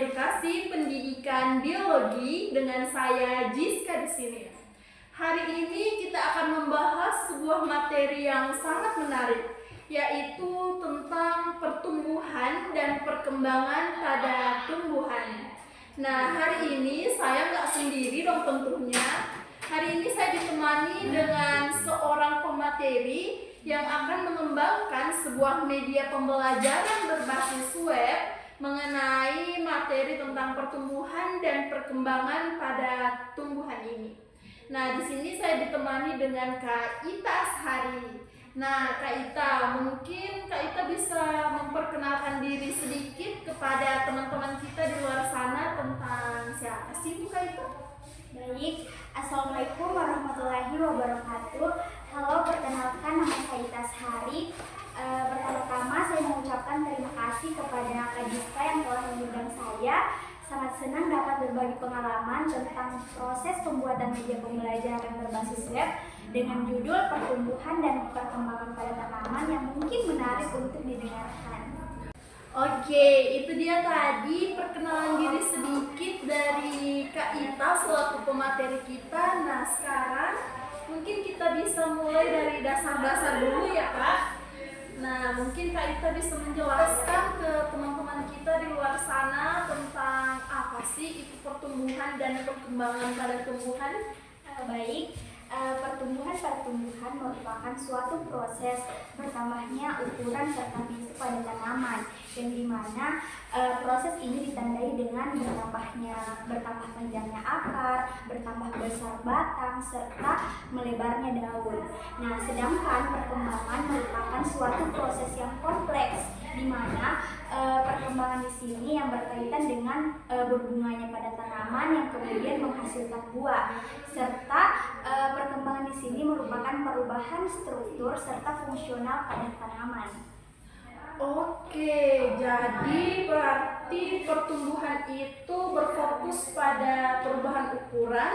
Edukasi Pendidikan Biologi dengan saya Jiska di sini. Hari ini kita akan membahas sebuah materi yang sangat menarik, yaitu tentang pertumbuhan dan perkembangan pada tumbuhan. Nah, hari ini saya nggak sendiri dong tentunya. Hari ini saya ditemani dengan seorang pemateri yang akan mengembangkan sebuah media pembelajaran berbasis web mengenai materi tentang pertumbuhan dan perkembangan pada tumbuhan ini. Nah, di sini saya ditemani dengan Kak Ita Ashari. Nah, Kak Ita, mungkin Kak Ita bisa memperkenalkan diri sedikit kepada teman-teman kita di luar sana tentang siapa sih Bu Kak Ita? Baik, Assalamualaikum warahmatullahi wabarakatuh. Halo, perkenalkan nama saya Ita Ashari. Pertama-tama saya mengucapkan terima kasih kepada Kak Jiska yang telah mengundang saya. Sangat senang dapat berbagi pengalaman tentang proses pembuatan media pembelajaran berbasis web dengan judul pertumbuhan dan perkembangan pada tanaman yang mungkin menarik untuk didengarkan. Oke, itu dia tadi perkenalan diri sedikit dari Kak Ita selaku pemateri kita. Nah, sekarang mungkin kita bisa mulai dari dasar-dasar dulu ya Kak. Nah, mungkin Kak Ita bisa menjelaskan ke teman-teman kita di luar sana tentang apa sih itu pertumbuhan dan perkembangan pada tumbuhan. Baik, pertumbuhan pada tumbuhan merupakan suatu proses bertambahnya ukuran serta fisik pada tanaman, yang dimana proses ini ditandai dengan bertambah panjangnya akar, bertambah besar batang, serta melebarnya daun. Nah, sedangkan perkembangan merupakan suatu proses yang kompleks, di mana perkembangan di sini yang berkaitan dengan berbunganya pada tanaman yang kemudian menghasilkan buah, serta perkembangan di sini merupakan perubahan struktur serta fungsional pada tanaman. Oke, jadi berarti pertumbuhan itu berfokus pada perubahan ukuran,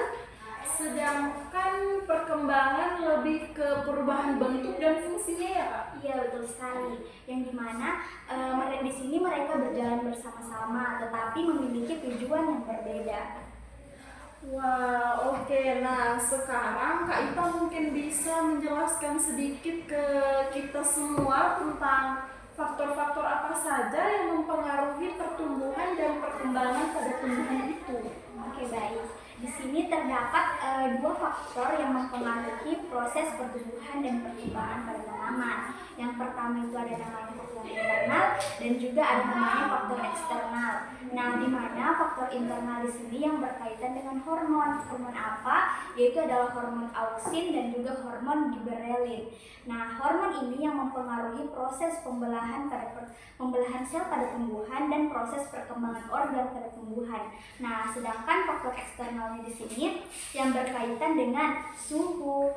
sedangkan perkembangan lebih ke perubahan bentuk dan fungsinya ya Kak? Iya, betul sekali. Yang dimana di sini mereka berjalan bersama-sama, tetapi memiliki tujuan yang berbeda. Wah, oke. Nah, sekarang Kak Ita mungkin bisa menjelaskan sedikit ke kita semua tentang faktor-faktor apa saja yang mempengaruhi pertumbuhan dan perkembangan pada tumbuhan itu. Oke, baik. Di sini terdapat dua faktor yang mempengaruhi proses pertumbuhan dan perkembangan pada tanaman. Yang pertama itu ada namanya faktor internal dan juga ada namanya faktor eksternal. Nah, di mana faktor internal di sini yang berkaitan dengan hormon. Hormon apa? Yaitu adalah hormon auksin dan juga hormon giberelin. Nah, hormon ini yang mempengaruhi proses pembelahan sel pada tumbuhan dan proses perkembangan organ pada tumbuhan. Nah, sedangkan faktor eksternalnya di sini yang berkaitan dengan suhu,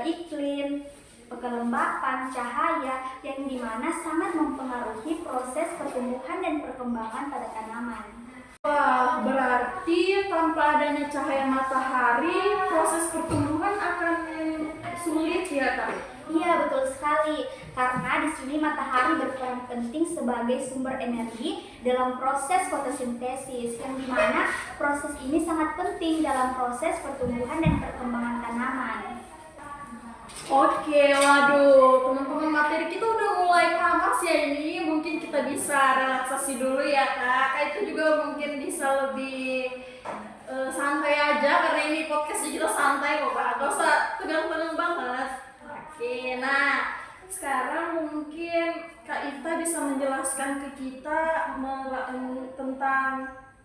iklim, kelembapan, cahaya, yang dimana sangat mempengaruhi proses pertumbuhan dan perkembangan pada tanaman. Wah, berarti tanpa adanya cahaya matahari, proses pertumbuhan akan sulit ya Kak? Iya, betul sekali. Karena di sini matahari berperan penting sebagai sumber energi dalam proses fotosintesis, yang dimana proses ini sangat penting dalam proses pertumbuhan dan perkembangan tanaman. Oke, waduh, teman-teman materi kita udah mulai panas ya ini. Mungkin kita bisa relaksasi dulu ya Kak. Kak itu juga mungkin bisa lebih santai aja karena ini podcastnya juga santai kok Kak. Gak usah tegang-tegang banget. Oke, nah sekarang mungkin Kak Ita bisa menjelaskan ke kita tentang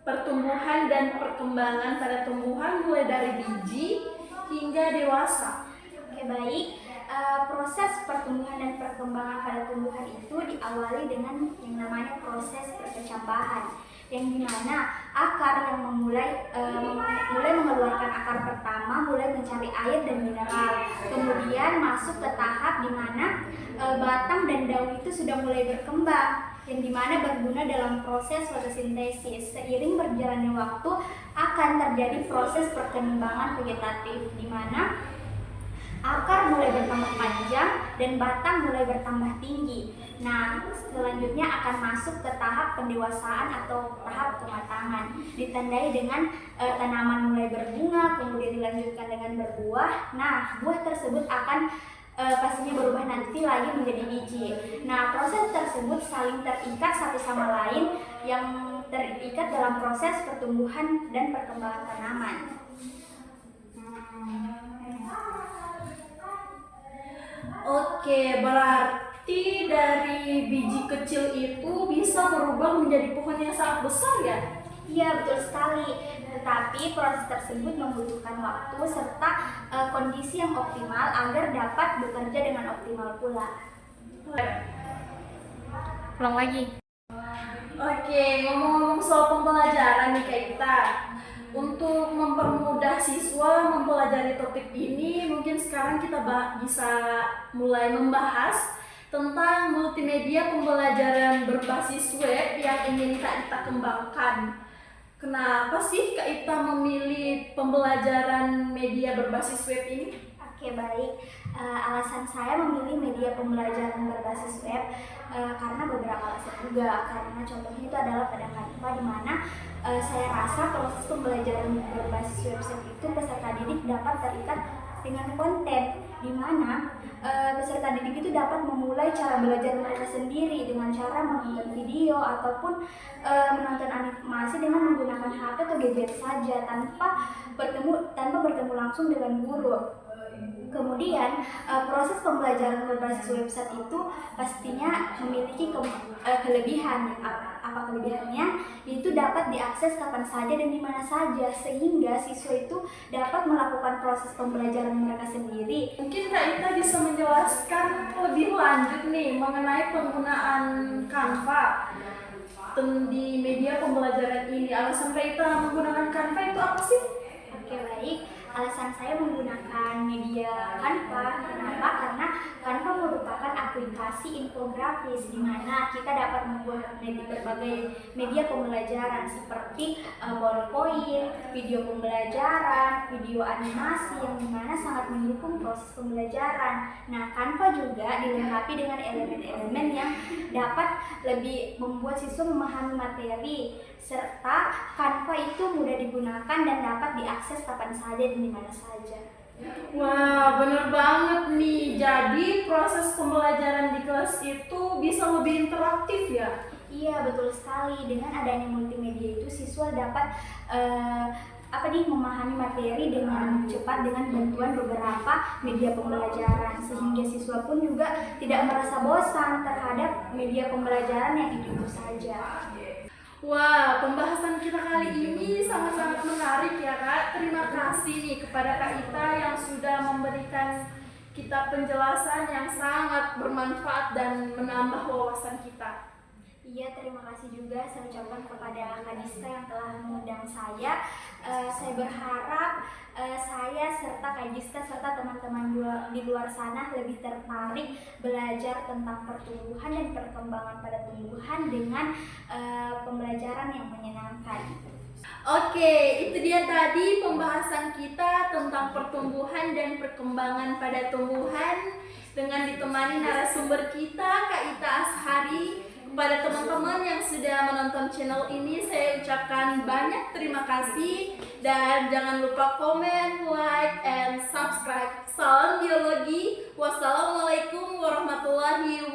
pertumbuhan dan perkembangan pada tumbuhan mulai dari biji hingga dewasa. Oke, baik. Proses pertumbuhan dan perkembangan pada tumbuhan itu diawali dengan yang namanya proses perkecambahan, yang dimana akar yang mulai mengeluarkan akar pertama mulai mencari air dan mineral, kemudian masuk ke tahap di mana batang dan daun itu sudah mulai berkembang, yang dimana berguna dalam proses fotosintesis. Seiring berjalannya waktu akan terjadi proses perkembangan vegetatif, di mana akar mulai bertambah panjang dan batang mulai bertambah tinggi. Nah, selanjutnya akan masuk ke tahap pendewasaan atau tahap kematangan, ditandai dengan tanaman mulai berbunga, kemudian dilanjutkan dengan berbuah. Nah, buah tersebut akan pastinya berubah nanti lagi menjadi biji. Nah, proses tersebut saling terikat satu sama lain, yang terikat dalam proses pertumbuhan dan perkembangan tanaman. Oke, berarti dari biji kecil itu bisa berubah menjadi pohon yang sangat besar ya? Iya, betul sekali. Tetapi proses tersebut membutuhkan waktu serta kondisi yang optimal agar dapat bekerja dengan optimal pula. Ulang lagi. Oke, ngomong-ngomong soal pembelajaran nih Kak Ita. Untuk mempermudah siswa mempelajari topik ini, mungkin sekarang kita bisa mulai membahas tentang multimedia pembelajaran berbasis web yang ingin Kak Ita kembangkan. Kenapa sih Kak Ita memilih pembelajaran media berbasis web ini? Oke, baik. Alasan saya memilih media pembelajaran berbasis web karena beberapa alasan juga. Karena contohnya itu adalah pada Canva, di mana saya rasa proses pembelajaran berbasis website itu peserta didik dapat terikat dengan konten, di mana peserta didik itu dapat memulai cara belajar mereka sendiri dengan cara menonton video ataupun menonton animasi dengan menggunakan HP atau gadget saja tanpa bertemu langsung dengan guru. Kemudian proses pembelajaran berbasis website itu pastinya memiliki kelebihan. Apa kelebihannya? Itu dapat diakses kapan saja dan di mana saja, sehingga siswa itu dapat melakukan proses pembelajaran mereka sendiri. Mungkin Kak Ita bisa menjelaskan lebih lanjut nih mengenai penggunaan Canva di media pembelajaran ini. Alasan Kak Ita menggunakan Canva itu apa sih? Oke, baik. Alasan saya menggunakan media Canva, kenapa? Karena Canva merupakan aplikasi infografis di mana kita dapat membuat berbagai media pembelajaran seperti PowerPoint, video pembelajaran, video animasi yang dimana sangat mendukung proses pembelajaran. Nah, Canva juga dilengkapi dengan elemen-elemen yang dapat lebih membuat siswa memahami materi, serta Canva itu mudah digunakan dan dapat diakses kapan saja dan di mana saja. Wah, bener banget nih. Jadi proses pembelajaran di kelas itu bisa lebih interaktif ya? Iya, betul sekali. Dengan adanya multimedia itu siswa dapat memahami materi dengan cepat dengan bantuan beberapa media pembelajaran, sehingga siswa pun juga tidak merasa bosan terhadap media pembelajaran yang itu saja. Wah, pembahasan kita kali ini sangat-sangat menarik ya Kak. Terima kasih nih kepada Kak Ita yang sudah memberikan kita penjelasan yang sangat bermanfaat dan menambah wawasan kita. Iya, terima kasih juga saya ucapkan kepada Kak Diska yang telah mengundang saya. Saya berharap saya serta Kak Diska serta teman-teman di luar sana lebih tertarik belajar tentang pertumbuhan dan perkembangan pada tumbuhan dengan pembelajaran yang menyenangkan. Oke, itu dia tadi pembahasan kita tentang pertumbuhan dan perkembangan pada tumbuhan dengan ditemani narasumber kita Kak Ita Ashari. Kepada teman-teman yang sudah menonton channel ini, saya ucapkan banyak terima kasih dan jangan lupa komen, like, and subscribe. Salam biologi. Wassalamualaikum warahmatullahi wabarakatuh.